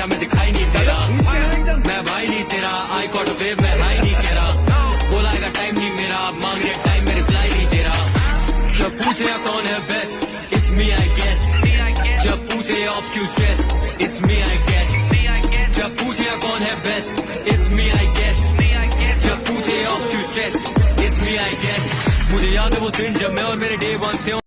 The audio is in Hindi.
तेरा मैं दिखाई नहीं तेरा, मैं भाई नहीं तेरा, आई कॉट वेव मैं हाई नहीं कह रहा, बोलाएगा टाइम नहीं मेरा, मांग रहे टाइम में रिप्लाई नहीं तेरा। जब पूछे कौन है best, it's me I guess, जब पूछे ऑब्स्क्यूज stress, it's me I guess, जब पूछे कौन है best, it's me I guess, जब पूछे ऑब्स्क्यूज stress, it's me I guess. मुझे याद है वो दिन जब मैं और मेरे डे वन से